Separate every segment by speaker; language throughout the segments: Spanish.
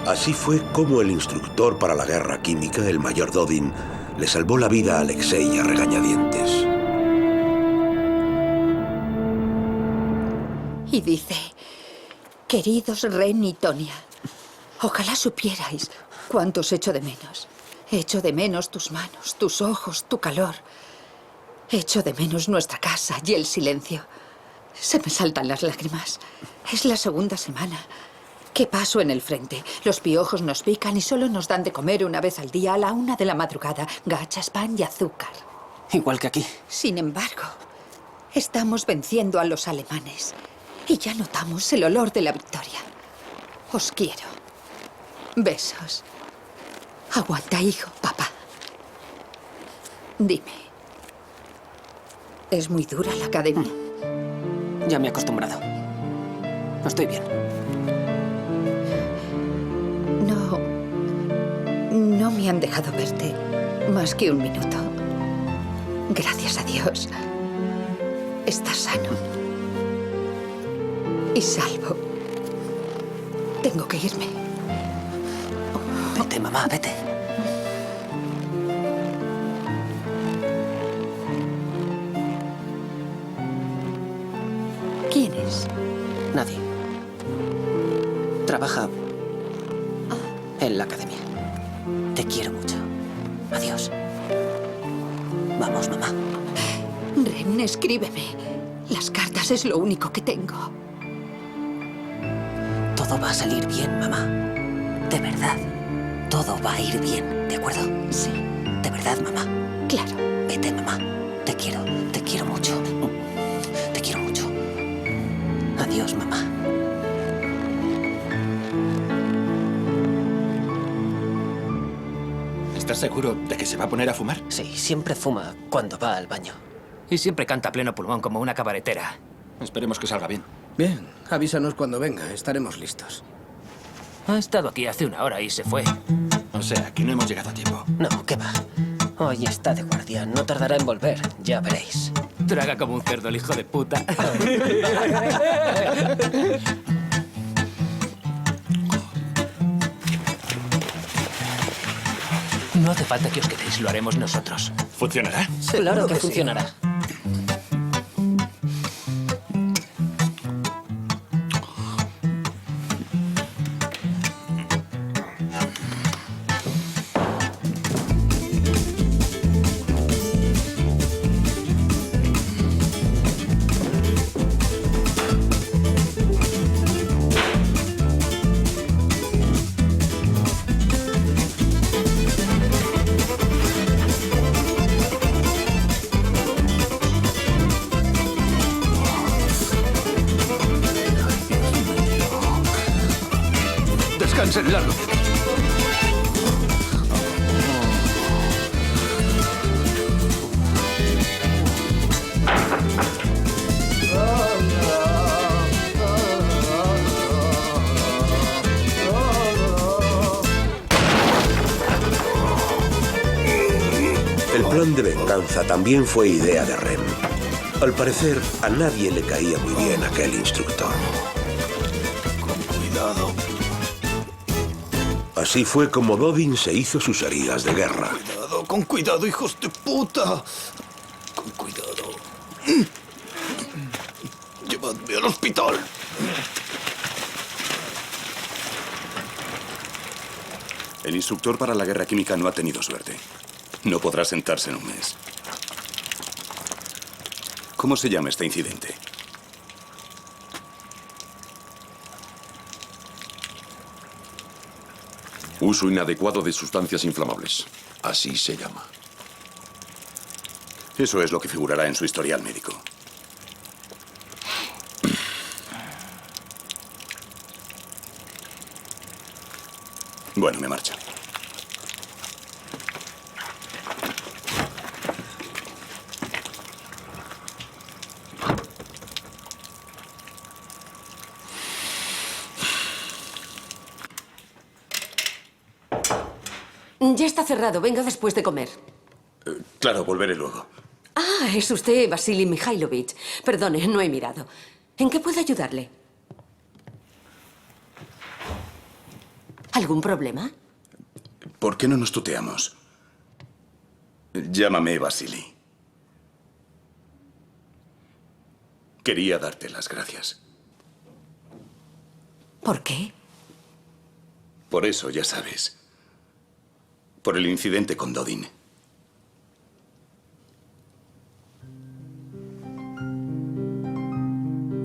Speaker 1: Así fue como el instructor para la guerra química, el mayor Dodin, le salvó la vida a Alexei a regañadientes.
Speaker 2: Y dice: queridos Ren y Tonia, ojalá supierais cuánto os echo de menos. Echo de menos tus manos, tus ojos, tu calor. Echo de menos nuestra casa y el silencio. Se me saltan las lágrimas. Es la segunda semana que paso en el frente. Los piojos nos pican y solo nos dan de comer una vez al día a la 1 de la madrugada. Gachas, pan y azúcar.
Speaker 3: Igual que aquí.
Speaker 2: Sin embargo, estamos venciendo a los alemanes. Y ya notamos el olor de la victoria. Os quiero. Besos. Aguanta, hijo, papá. Dime. ¿Es muy dura la academia?
Speaker 3: Ya me he acostumbrado. Estoy bien.
Speaker 2: No me han dejado verte más que un minuto. Gracias a Dios. Estás sano. Y salvo. Tengo que irme.
Speaker 3: Vete, mamá, vete.
Speaker 2: ¿Quién es?
Speaker 3: Nadie. Trabaja en la academia. Te quiero mucho. Adiós. Vamos, mamá.
Speaker 2: Ren, escríbeme. Las cartas es lo único que tengo.
Speaker 3: Todo va a salir bien, mamá. De verdad. Todo va a ir bien, ¿de acuerdo?
Speaker 2: Sí.
Speaker 3: De verdad, mamá.
Speaker 2: Claro.
Speaker 3: Vete, mamá. Te quiero mucho. Te quiero mucho. Adiós, mamá.
Speaker 4: ¿Estás seguro de que se va a poner a fumar?
Speaker 3: Sí, siempre fuma cuando va al baño.
Speaker 5: Y siempre canta a pleno pulmón como una cabaretera.
Speaker 4: Esperemos que salga bien.
Speaker 6: Bien, avísanos cuando venga, estaremos listos.
Speaker 5: Ha estado aquí hace 1 hora y se fue.
Speaker 4: O sea, que no hemos llegado a tiempo.
Speaker 3: No, ¿qué va? Hoy está de guardia, no tardará en volver, ya veréis.
Speaker 5: Traga como un cerdo el hijo de puta. No hace falta que os quedéis, lo haremos nosotros.
Speaker 4: ¿Funcionará?
Speaker 3: Claro que funcionará.
Speaker 4: Descansen la luz.
Speaker 1: El plan de venganza también fue idea de Ren. Al parecer, a nadie le caía muy bien aquel instructor.
Speaker 4: Con cuidado.
Speaker 1: Así fue como Dodin se hizo sus heridas de guerra.
Speaker 4: Con cuidado, hijos de puta. Con cuidado. Llevadme al hospital.
Speaker 7: El instructor para la guerra química no ha tenido suerte. No podrá sentarse en un mes. ¿Cómo se llama este incidente?
Speaker 8: Uso inadecuado de sustancias inflamables. Así se llama.
Speaker 7: Eso es lo que figurará en su historial médico. Bueno, me marcho.
Speaker 9: Ya está cerrado. Venga después de comer.
Speaker 7: Claro, volveré luego.
Speaker 9: Ah, es usted Vasily Mikhailovich. Perdone, no he mirado. ¿En qué puedo ayudarle? ¿Algún problema?
Speaker 7: ¿Por qué no nos tuteamos? Llámame Vasily. Quería darte las gracias.
Speaker 9: ¿Por qué?
Speaker 7: Por eso, ya sabes. Por el incidente con Dodin.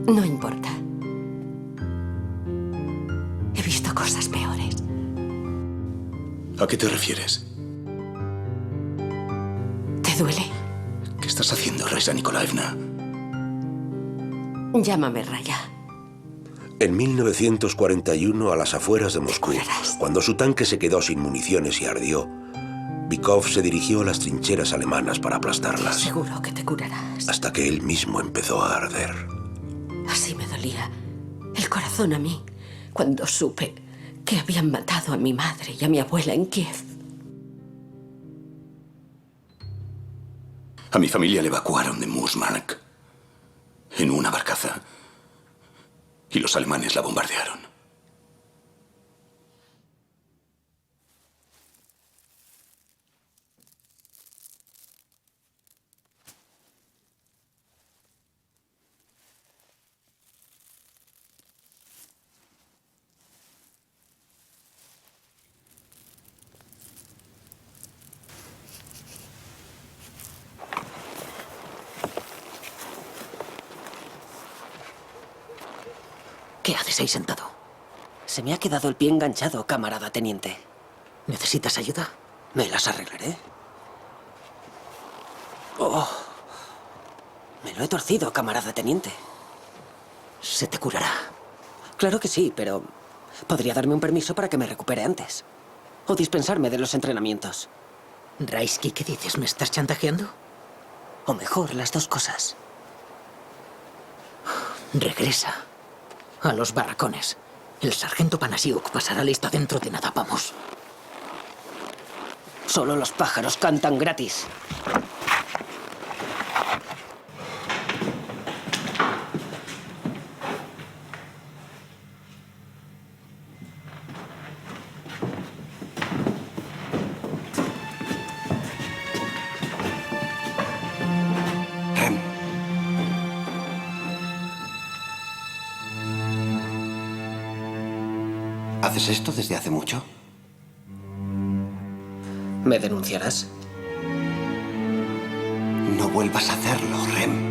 Speaker 9: No importa. He visto cosas peores.
Speaker 7: ¿A qué te refieres?
Speaker 9: ¿Te duele?
Speaker 7: ¿Qué estás haciendo, Raisa Nikolaevna?
Speaker 9: Llámame Raya.
Speaker 1: En 1941, a las afueras de Moscú, cuando su tanque se quedó sin municiones y ardió, Bykov se dirigió a las trincheras alemanas para aplastarlas.
Speaker 9: Seguro que te curarás.
Speaker 1: Hasta que él mismo empezó a arder.
Speaker 9: Así me dolía el corazón a mí cuando supe que habían matado a mi madre y a mi abuela en Kiev.
Speaker 7: A mi familia le evacuaron de Murmansk en una barcaza y los alemanes la bombardearon.
Speaker 3: ¿Qué haces ahí sentado? Se me ha quedado el pie enganchado, camarada teniente. ¿Necesitas ayuda? Me las arreglaré. Oh. Me lo he torcido, camarada teniente. Se te curará. Claro que sí, pero podría darme un permiso para que me recupere antes. O dispensarme de los entrenamientos.
Speaker 10: Raisky, ¿qué dices? ¿Me estás chantajeando?
Speaker 3: O mejor, las dos cosas.
Speaker 10: Regresa a los barracones. El sargento Panasiuk pasará lista dentro de nada. Vamos.
Speaker 3: Solo los pájaros cantan gratis.
Speaker 11: ¿Haces esto desde hace mucho?
Speaker 3: ¿Me denunciarás?
Speaker 11: No vuelvas a hacerlo, Rem.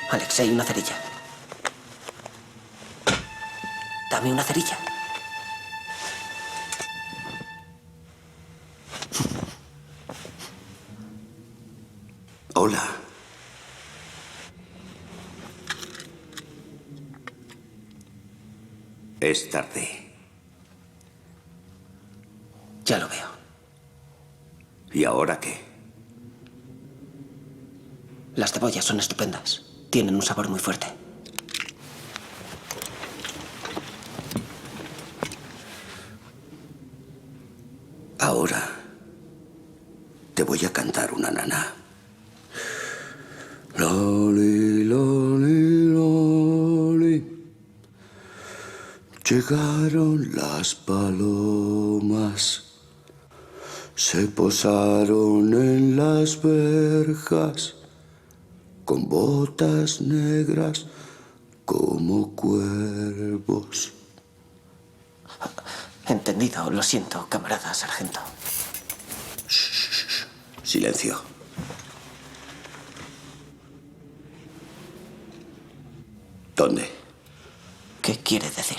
Speaker 3: Alexei, una cerilla. Dame una cerilla.
Speaker 11: Hola. Es tarde.
Speaker 3: Ya lo veo.
Speaker 11: ¿Y ahora qué?
Speaker 3: Las cebollas son estupendas. Tienen un sabor muy fuerte.
Speaker 11: Ahora te voy a cantar una nana. Loli, loli, loli. Llegaron las palomas. Se posaron en las verjas. Con botas negras como cuervos.
Speaker 3: Entendido. Lo siento, camarada sargento.
Speaker 11: Shh. Silencio. ¿Dónde?
Speaker 3: ¿Qué quiere decir?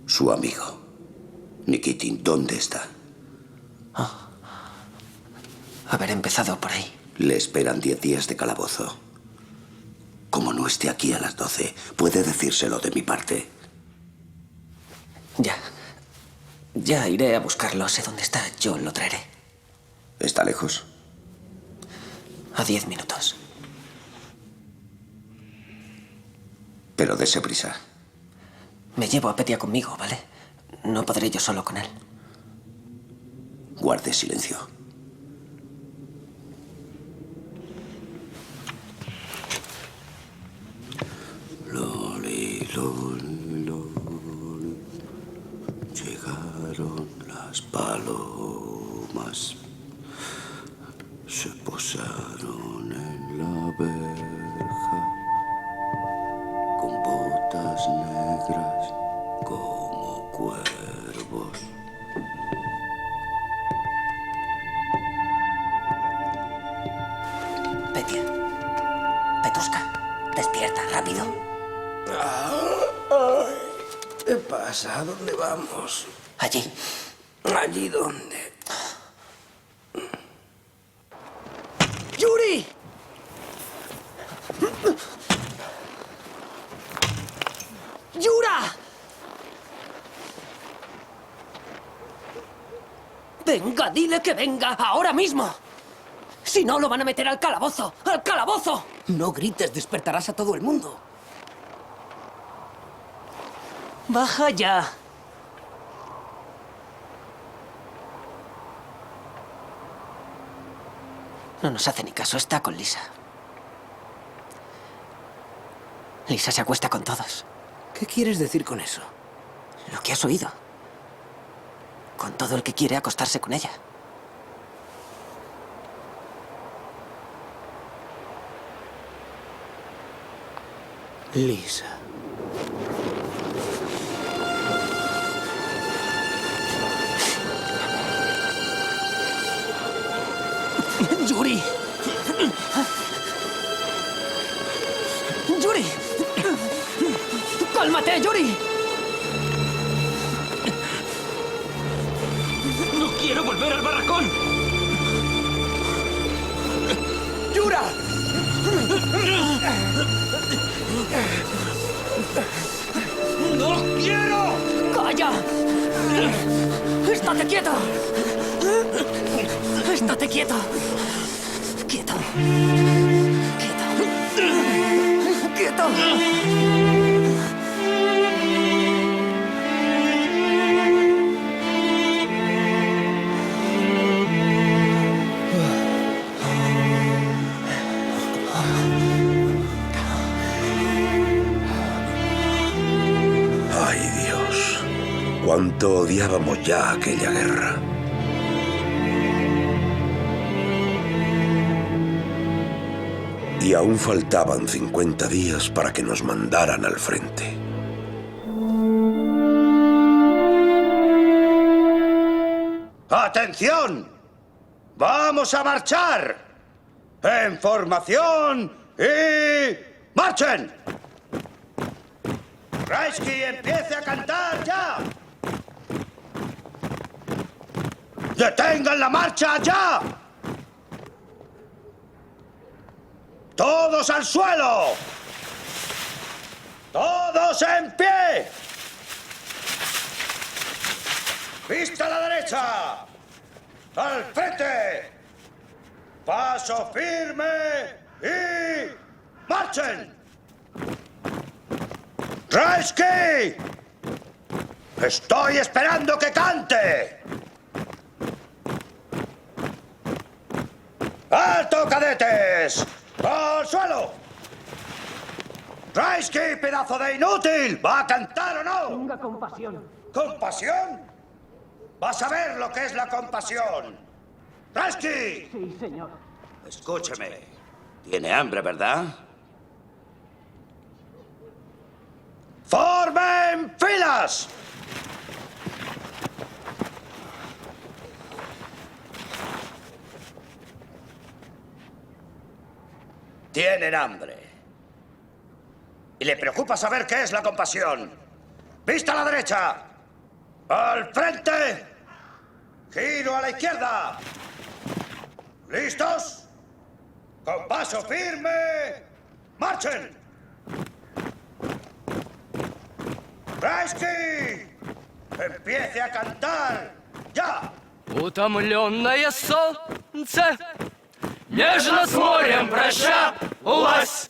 Speaker 11: Su amigo. Nikitin, ¿dónde está?
Speaker 3: Haber empezado por ahí.
Speaker 11: Le esperan 10 días de calabozo. Como no esté aquí a las 12, puede decírselo de mi parte.
Speaker 3: Ya iré a buscarlo. Sé dónde está. Yo lo traeré.
Speaker 11: ¿Está lejos?
Speaker 3: A 10 minutos.
Speaker 11: Pero dése prisa.
Speaker 3: Me llevo a Petia conmigo, ¿vale? No podré yo solo con él.
Speaker 11: Guarde silencio. Loli, loli, loli. Llegaron las palomas. Se posaron en la verja. Con botas negras como cuervos.
Speaker 3: Petia. Petusca. Despierta, rápido.
Speaker 6: ¿Qué pasa? ¿A dónde vamos?
Speaker 3: Allí.
Speaker 6: ¿Allí dónde? ¡Yuri! ¡Yura!
Speaker 3: Venga, dile que venga, ahora mismo. Si no, lo van a meter al calabozo. ¡Al calabozo!
Speaker 6: No grites, despertarás a todo el mundo.
Speaker 3: Baja ya. No nos hace ni caso, está con Lisa. Lisa se acuesta con todos.
Speaker 6: ¿Qué quieres decir con eso?
Speaker 3: Lo que has oído. Con todo el que quiere acostarse con ella.
Speaker 6: Lisa.
Speaker 3: ¡Yuri! ¡Yuri! ¡Cálmate, Yuri! ¡No quiero volver al barracón!
Speaker 6: ¡Yura!
Speaker 4: ¡No quiero!
Speaker 3: ¡Calla! ¡Estate quieto! ¡Estate quieto! ¡Quieto! ¡Quieto! ¡Quieto!
Speaker 1: Ay, Dios. Cuánto odiábamos ya aquella guerra. Y aún faltaban 50 días para que nos mandaran al frente.
Speaker 11: ¡Atención! ¡Vamos a marchar! ¡En formación y... ¡marchen! ¡Kreisky, empiece a cantar ya! ¡Detengan la marcha ya! ¡Todos al suelo! ¡Todos en pie! ¡Vista a la derecha! ¡Al frente! ¡Paso firme y... marchen! ¡Kreisky! ¡Estoy esperando que cante! ¡Alto, cadetes! ¡Al suelo! ¡Kreisky, pedazo de inútil! ¿Va a cantar o no?
Speaker 3: Tenga compasión.
Speaker 11: ¿Compasión? Vas a ver lo que es la compasión. ¡Kreisky!
Speaker 3: Sí, señor.
Speaker 11: Escúcheme. Tiene hambre, ¿verdad? ¡Formen filas! Tienen hambre. Y le preocupa saber qué es la compasión. ¡Vista a la derecha! ¡Al frente! ¡Giro a la izquierda! ¿Listos? ¡Con paso firme! ¡Marchen! ¡Kreisky! ¡Empiece a cantar! ¡Ya!
Speaker 12: Утомленное солнце нежно с морем прощалось.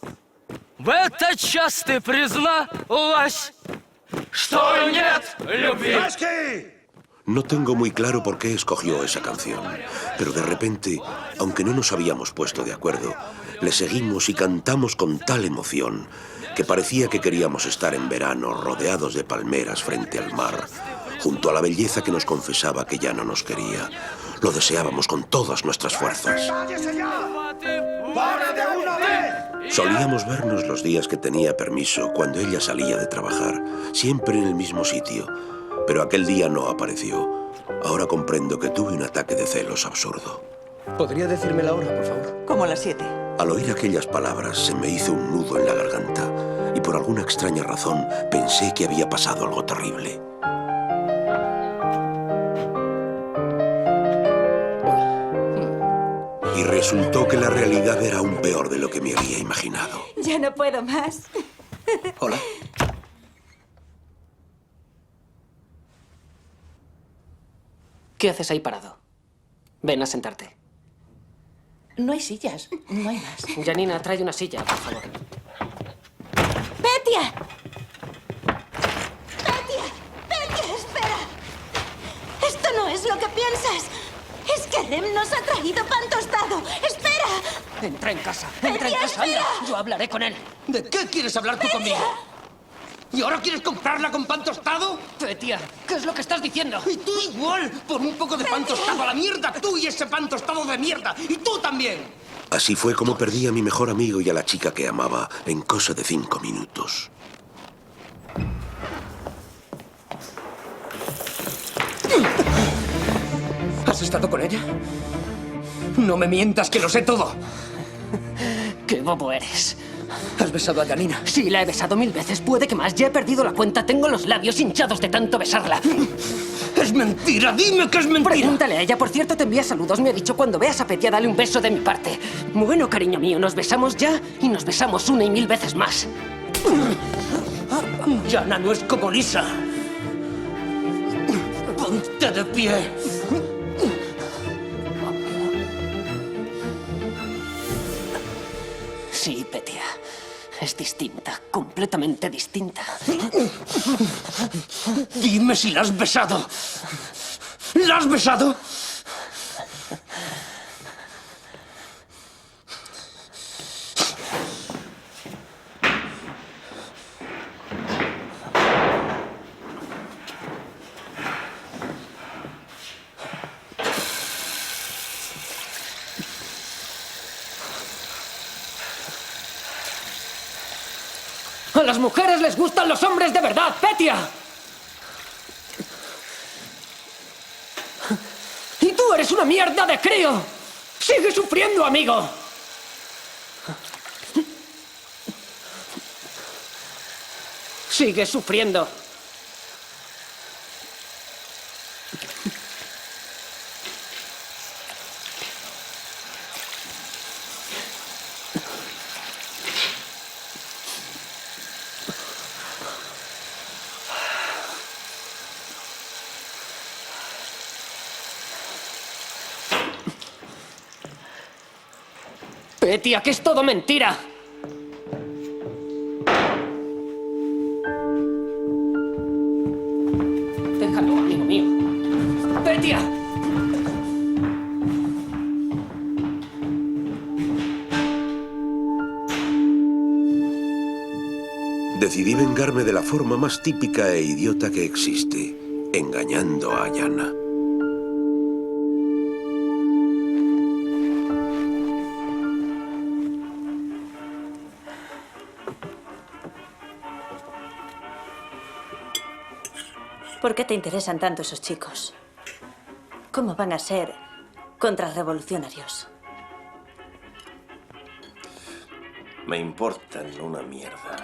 Speaker 12: В этот час ты призналась, что нет любви.
Speaker 1: No tengo muy claro por qué escogió esa canción, pero de repente, aunque no nos habíamos puesto de acuerdo, le seguimos y cantamos con tal emoción que parecía que queríamos estar en verano rodeados de palmeras frente al mar, junto a la belleza que nos confesaba que ya no nos quería. Lo deseábamos con todas nuestras fuerzas.
Speaker 11: ¡Cállese ya! ¡Para de una vez!
Speaker 1: Solíamos vernos los días que tenía permiso cuando ella salía de trabajar, siempre en el mismo sitio. Pero aquel día no apareció. Ahora comprendo que tuve un ataque de celos absurdo.
Speaker 6: ¿Podría decirme la hora, por favor?
Speaker 13: Como las 7.
Speaker 1: Al oír aquellas palabras se me hizo un nudo en la garganta y por alguna extraña razón pensé que había pasado algo terrible. Y resultó que la realidad era aún peor de lo que me había imaginado.
Speaker 13: Ya no puedo más.
Speaker 6: Hola.
Speaker 3: ¿Qué haces ahí parado? Ven a sentarte.
Speaker 13: No hay sillas, no hay más.
Speaker 3: Janina, trae una silla, por favor.
Speaker 13: ¡Petia! ¡Petia! ¡Petia, espera! Esto no es lo que piensas. Es que Rem nos ha traído pan tostado. ¡Espera!
Speaker 3: Entra en casa, entra en casa, anda. Yo hablaré con él.
Speaker 6: ¿De qué quieres hablar tú conmigo? ¿Y ahora quieres comprarla con pan tostado?
Speaker 3: Petia, ¿qué es lo que estás diciendo?
Speaker 6: Y tú igual, por un poco de pan tostado a la mierda, tú y ese pan tostado de mierda. Y tú también.
Speaker 1: Así fue como perdí a mi mejor amigo y a la chica que amaba en cosa de 5 minutos.
Speaker 6: ¿Has estado con ella? No me mientas, que lo sé todo.
Speaker 3: ¡Qué bobo eres!
Speaker 6: ¿Has besado a Janina?
Speaker 3: Sí, la he besado 1000 veces. Puede que más. Ya he perdido la cuenta. Tengo los labios hinchados de tanto besarla.
Speaker 6: ¡Es mentira! ¡Dime que es mentira!
Speaker 3: Pregúntale a ella. Por cierto, te envía saludos. Me ha dicho, cuando veas a Petia, dale un beso de mi parte. Bueno, cariño mío, nos besamos ya y nos besamos 1 y 1000 veces más.
Speaker 6: Jana no es como Lisa. Ponte de pie.
Speaker 3: Sí, Petia. Es distinta, completamente distinta.
Speaker 6: Dime si la has besado. ¿La has besado?
Speaker 3: ¡A las mujeres les gustan los hombres de verdad, Petia! ¡Y tú eres una mierda de crío! ¡Sigue sufriendo, amigo! Sigue sufriendo. Petia, que es todo mentira. Déjalo, amigo mío. Petia.
Speaker 1: Decidí vengarme de la forma más típica e idiota que existe, engañando a Jana.
Speaker 13: ¿Por qué te interesan tanto esos chicos? ¿Cómo van a ser contrarrevolucionarios?
Speaker 11: Me importan una mierda.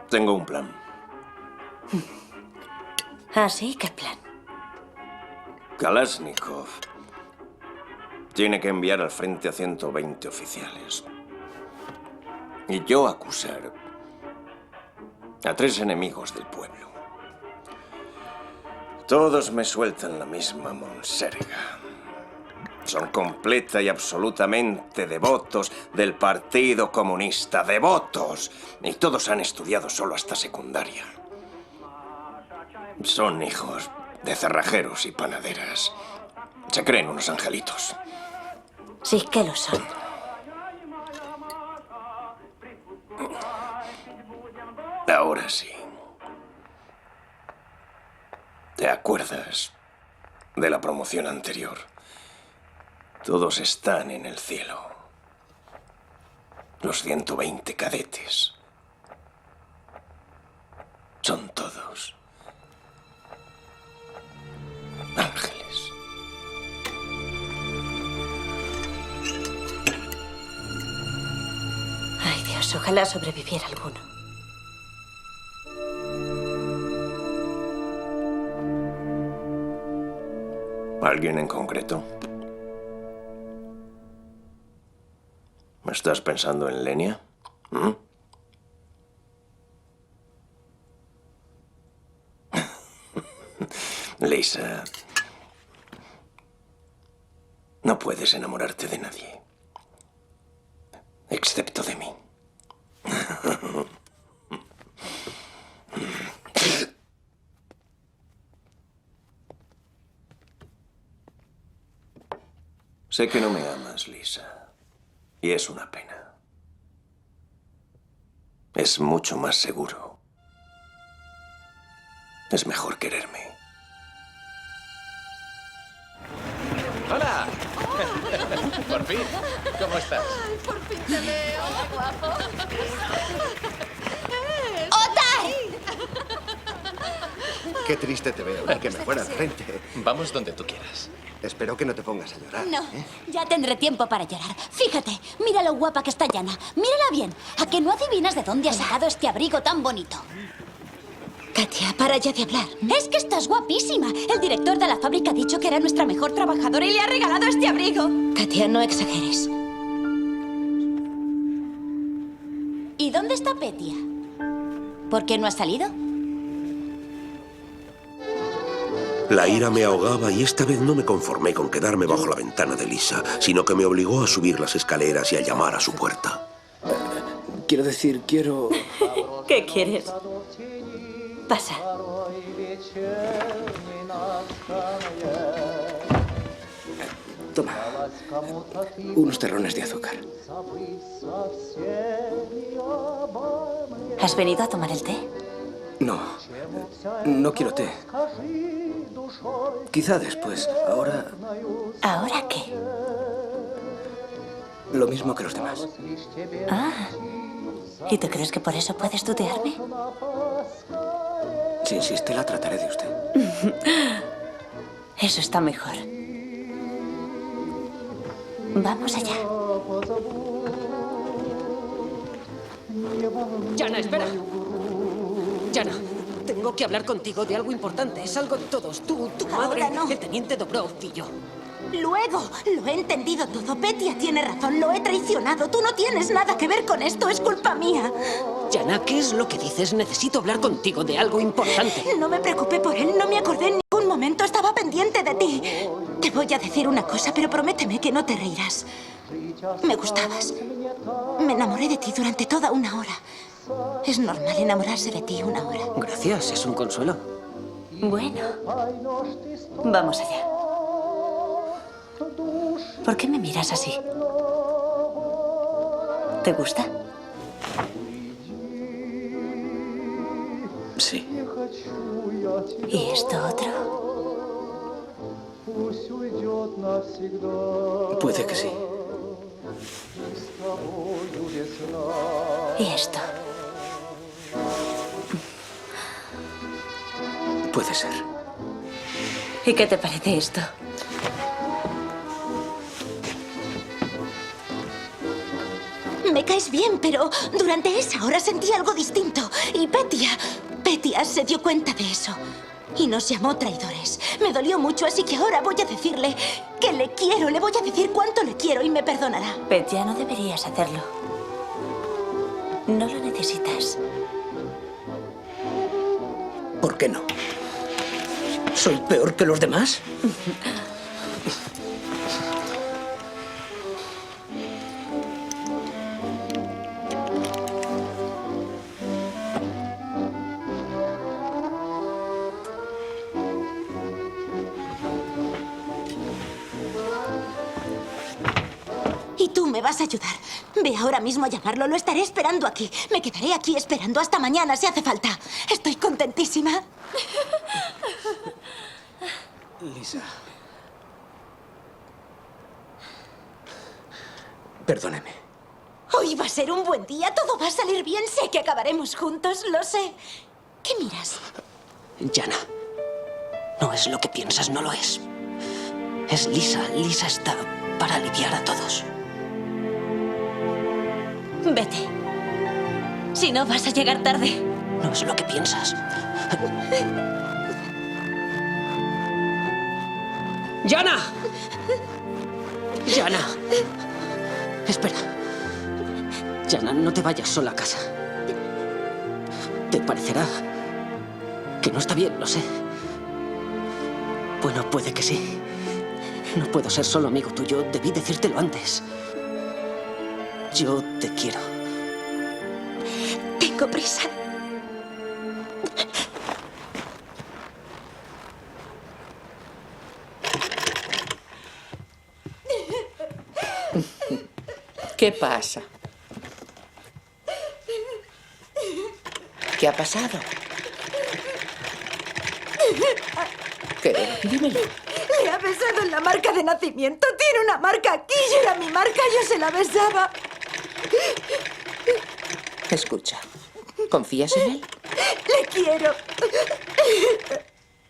Speaker 11: Tengo un plan.
Speaker 13: ¿Ah, sí? ¿Qué plan?
Speaker 11: Kalashnikov tiene que enviar al frente a 120 oficiales. Y yo acusar a 3 enemigos del pueblo. Todos me sueltan la misma monserga. Son completa y absolutamente devotos del Partido Comunista. ¡Devotos! Y todos han estudiado solo hasta secundaria. Son hijos de cerrajeros y panaderas. Se creen unos angelitos.
Speaker 13: Sí que lo son.
Speaker 11: Ahora sí. ¿Te acuerdas de la promoción anterior? Todos están en el cielo. Los 120 cadetes. Son todos ángeles.
Speaker 13: Ay, Dios, ojalá sobreviviera alguno.
Speaker 11: ¿Alguien en concreto? ¿Estás pensando en Lenia? ¿Mm? Lisa, no puedes enamorarte de nadie, excepto de mí. Sé que no me amas, Lisa, y es una pena. Es mucho más seguro. Es mejor quererme.
Speaker 14: ¡Hola! Por fin. ¿Cómo estás?
Speaker 13: Ay, por fin te veo. Hola, guapo.
Speaker 14: Qué triste te veo. Ni que me fuera al frente. Vamos donde tú quieras. Espero que no te pongas a llorar.
Speaker 13: No, ya tendré tiempo para llorar. Fíjate, mira lo guapa que está Yana. Mírala bien. ¿A que no adivinas de dónde ha sacado este abrigo tan bonito? Katia, para ya de hablar. Es que estás guapísima. El director de la fábrica ha dicho que era nuestra mejor trabajadora y le ha regalado este abrigo. Katia, no exageres. ¿Y dónde está Petia? ¿Por qué no ha salido?
Speaker 1: La ira me ahogaba y esta vez no me conformé con quedarme bajo la ventana de Lisa, sino que me obligó a subir las escaleras y a llamar a su puerta.
Speaker 15: Quiero decir, quiero...
Speaker 13: ¿Qué quieres? Pasa.
Speaker 15: Toma. Unos terrones de azúcar.
Speaker 13: ¿Has venido a tomar el té?
Speaker 15: No. No quiero té. Quizá después. Ahora...
Speaker 13: ¿Ahora qué?
Speaker 15: Lo mismo que los demás.
Speaker 13: Ah. ¿Y tú crees que por eso puedes tutearme?
Speaker 15: Si insiste, la trataré de usted.
Speaker 13: Eso está mejor. Vamos allá.
Speaker 3: Yana, espera. Yana, tengo que hablar contigo de algo importante. Es algo de todos. Tú, tu madre,
Speaker 13: Ahora no.
Speaker 3: el teniente Dobrov y yo.
Speaker 13: Luego, lo he entendido todo. Petia tiene razón, lo he traicionado. Tú no tienes nada que ver con esto, es culpa mía.
Speaker 3: Yana, ¿qué es lo que dices? Necesito hablar contigo de algo importante.
Speaker 13: No me preocupé por él, no me acordé en ningún momento. Estaba pendiente de ti. Te voy a decir una cosa, pero prométeme que no te reirás. Me gustabas. Me enamoré de ti durante toda una hora. Es normal enamorarse de ti una hora.
Speaker 3: Gracias, es un consuelo.
Speaker 13: Bueno, vamos allá. ¿Por qué me miras así? ¿Te gusta?
Speaker 15: Sí.
Speaker 13: ¿Y esto otro?
Speaker 15: Puede que sí.
Speaker 13: ¿Y esto?
Speaker 15: Puede ser.
Speaker 13: ¿Y qué te parece esto? Me caes bien, pero durante esa hora sentí algo distinto. Y Petia se dio cuenta de eso.
Speaker 16: Y nos llamó traidores. Me dolió mucho, así que ahora voy a decirle que le quiero. Le voy a decir cuánto le quiero y me perdonará.
Speaker 13: Beth, ya no deberías hacerlo. No lo necesitas.
Speaker 10: ¿Por qué no? ¿Soy peor que los demás?
Speaker 16: Y tú me vas a ayudar. Ve ahora mismo a llamarlo. Lo estaré esperando aquí. Me quedaré aquí esperando hasta mañana si hace falta. Estoy contentísima.
Speaker 15: Lisa. Perdóneme.
Speaker 16: Hoy va a ser un buen día. Todo va a salir bien. Sé que acabaremos juntos. Lo sé. ¿Qué miras?
Speaker 3: Jana, no es lo que piensas, no lo es. Es Lisa. Lisa está para aliviar a todos.
Speaker 16: Vete. Si no, vas a llegar tarde.
Speaker 3: No es lo que piensas. ¡Jana! ¡Jana! Espera. Jana, no te vayas sola a casa. Te parecerá que no está bien, lo sé. Bueno, puede que sí. No puedo ser solo amigo tuyo. Debí decírtelo antes. Yo te quiero.
Speaker 16: Tengo prisa.
Speaker 17: ¿Qué pasa? ¿Qué ha pasado? ¿Qué? Dímelo.
Speaker 16: Le ha besado en la marca de nacimiento. Tiene una marca aquí y era mi marca. Yo se la besaba.
Speaker 17: Escucha, ¿confías en él?
Speaker 16: Le quiero.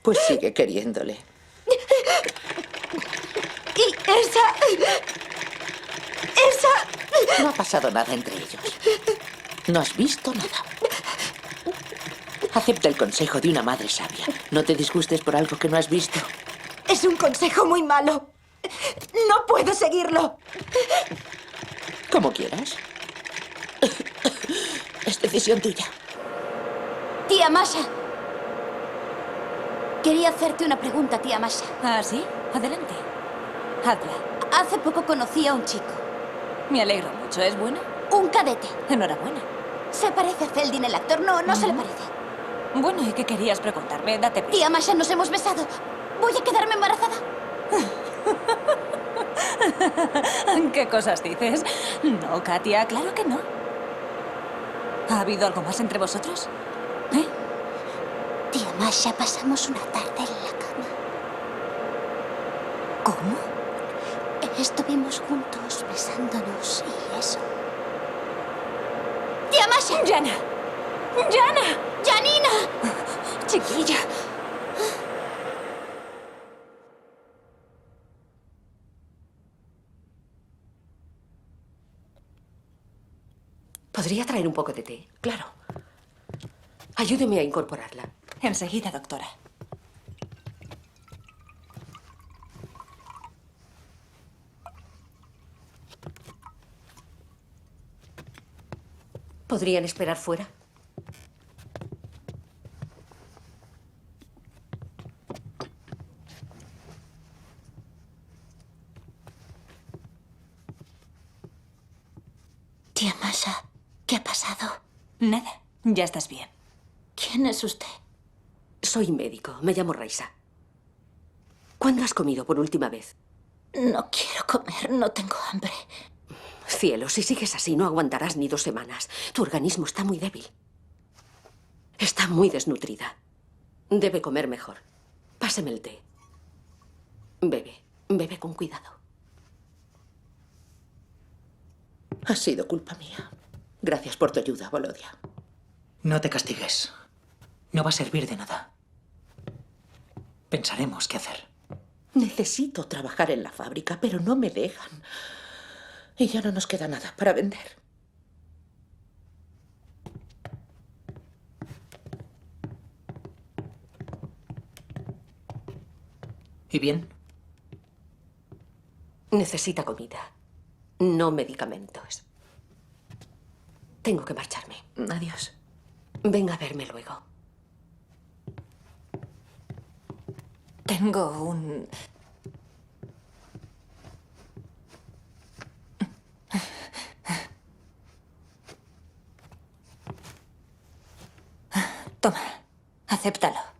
Speaker 17: Pues sigue queriéndole.
Speaker 16: Y esa...
Speaker 17: No ha pasado nada entre ellos. No has visto nada. Acepta el consejo de una madre sabia. No te disgustes por algo que no has visto.
Speaker 16: Es un consejo muy malo. No puedo seguirlo.
Speaker 17: Como quieras. Es decisión tuya.
Speaker 13: Tía Masha. Quería hacerte una pregunta, tía Masha.
Speaker 18: ¿Ah, sí? Adelante. Hazla.
Speaker 13: Hace poco conocí a un chico.
Speaker 18: Me alegro mucho. ¿Es bueno?
Speaker 13: Un cadete.
Speaker 18: Enhorabuena.
Speaker 13: Se parece a Zeldin, el actor. No se le parece.
Speaker 18: Bueno, ¿y qué querías preguntarme? Date prisa.
Speaker 13: Tía Masha, nos hemos besado. ¿Voy a quedarme embarazada?
Speaker 18: ¿Qué cosas dices? No, Katia, claro que no. ¿Ha habido algo más entre vosotros? ¿Eh?
Speaker 13: Tía Masha, pasamos una tarde en la cama.
Speaker 18: ¿Cómo?
Speaker 13: Estuvimos juntos besándonos y eso. ¡Tía Masha!
Speaker 18: ¡Jana! ¡Jana!
Speaker 13: ¡Janina!
Speaker 18: Chiquilla.
Speaker 3: ¿Podría traer un poco de té? Claro. Ayúdeme a incorporarla.
Speaker 18: Enseguida, doctora.
Speaker 3: ¿Podrían esperar fuera?
Speaker 16: Tía Masha, ¿qué ha pasado?
Speaker 18: Nada. Ya estás bien.
Speaker 16: ¿Quién es usted?
Speaker 3: Soy médico. Me llamo Raisa. ¿Cuándo has comido por última vez?
Speaker 16: No quiero comer. No tengo hambre.
Speaker 3: Cielo, si sigues así no aguantarás ni 2 semanas. Tu organismo está muy débil. Está muy desnutrida. Debe comer mejor. Páseme el té. Bebe con cuidado.
Speaker 17: Ha sido culpa mía. Gracias por tu ayuda, Volodia.
Speaker 10: No te castigues. No va a servir de nada. Pensaremos qué hacer.
Speaker 17: Necesito trabajar en la fábrica, pero no me dejan. Y ya no nos queda nada para vender. ¿Y bien?
Speaker 9: Necesita comida, no medicamentos. Tengo que marcharme.
Speaker 17: Adiós.
Speaker 9: Venga a verme luego.
Speaker 18: Tengo un... Toma, acéptalo.